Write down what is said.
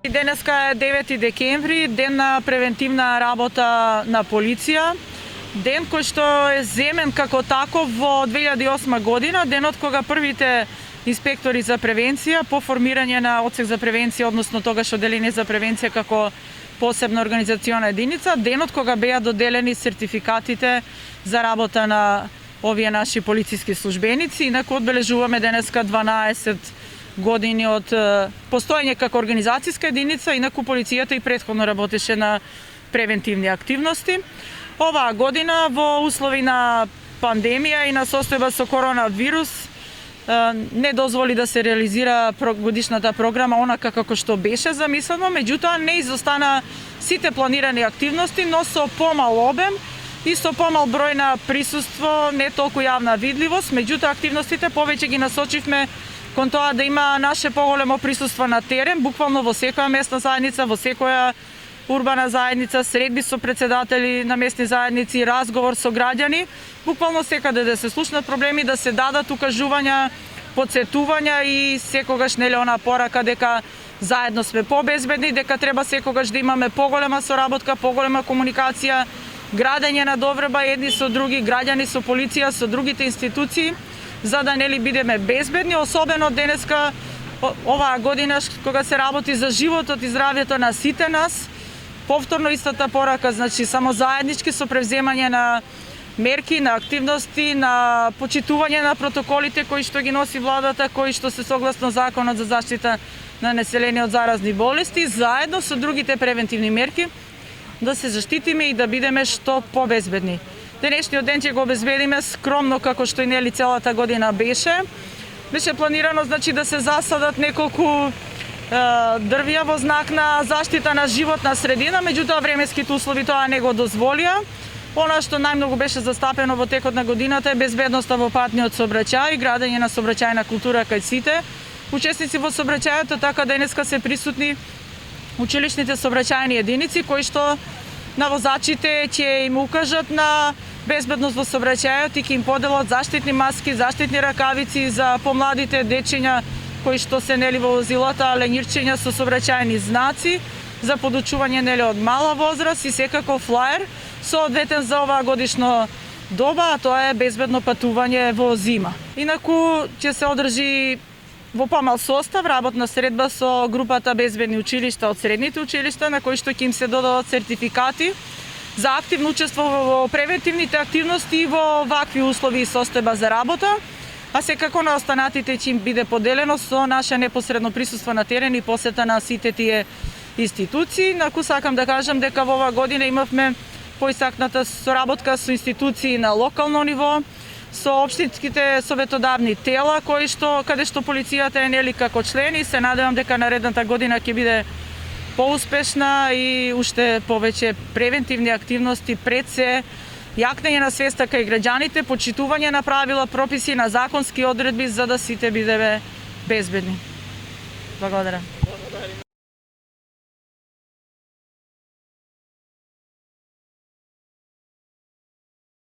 Денеска е 9 декември, ден на превентивна работа на полиција. Ден кој што е земен како таков во 2008 година, денот кога првите инспектори за превенција по формирање на одсек за превенција, односно тогаш одделение за превенција како посебна организациона единица, денот кога беа доделени сертификатите за работа на овие наши полициски службеници. Инаку одбележуваме денеска 12 години од постоење како организацијска единица, инаку полицијата и претходно работеше на превентивни активности. Оваа година во услови на пандемија и на состојба со коронавирус не дозволи да се реализира годишната програма онака како што беше замислено, меѓутоа не изостана сите планирани активности, но со помал обем и со помал број на присуство, не толку јавна видливост, меѓутоа активностите повеќе ги насочивме кон тоа да има наше поголемо присуство на терен, буквално во секоја местна заедница, во секоја урбана заедница, средби со председатели на местни заедници, разговор со граѓани, буквално секаде да се слушнат проблеми, да се дадат укажувања, потсетувања и секогаш нели она порака дека заедно сме побезбедни, дека треба секогаш да имаме поголема соработка, поголема комуникација, градење на доврба едни со други, граѓани со полиција, со другите институции, за да нели бидеме безбедни, особено денеска оваа година кога се работи за животот и здравјето на сите нас. Повторно истата порака, значи само заеднички со превземање на мерки, на активности, на почитување на протоколите кои што ги носи владата, кои што се согласно Законот за заштита на население од заразни болести, заедно со другите превентивни мерки да се заштитиме и да бидеме што побезбедни. Денешниот ден ќе го обезбедиме скромно како што и нели целата година беше. Беше планирано значи да се засадат неколку дрвја во знак на заштита на животна средина, меѓутоа временските услови тоа не го дозволија. Она што најмногу беше застапено во текот на годината е безбедноста во патниот сообраќај и градење на сообраќајна култура кај сите учесници во сообраќајот, така денеска се присутни училишните сообраќајни единици кои што на возачите ќе им укажат на безбедност во сообраќајот и ќе им поделат заштитни маски, заштитни ракавици за помладите дечиња кои што се нели во возилата, ленирчиња со сообраќајни знаци за подучување нели од мала возраст и секако флаер соодветен за оваа годишно доба, а тоа е безбедно патување во зима. Инаку ќе се одржи во помал состав работна средба со групата безбедни училишта од средните училишта на кои што ќе им се додадат сертификати за активно учество во превентивните активности и во вакви услови и состојба за работа, а секако на останатите ќе им биде поделено со наше непосредно присуство на терен и посета на сите тие институции. Наку сакам да кажам дека во оваа година имавме поисакната соработка со институции на локално ниво, со општинските советодавни тела каде што полицијата е нели како член и се надевам дека наредната година ќе биде поуспешна и уште повеќе превентивни активности пред се јакнење на свеста кај граѓаните, почитување на правила, прописи, на законски одредби за да сите бидеме безбедни. Благодарам.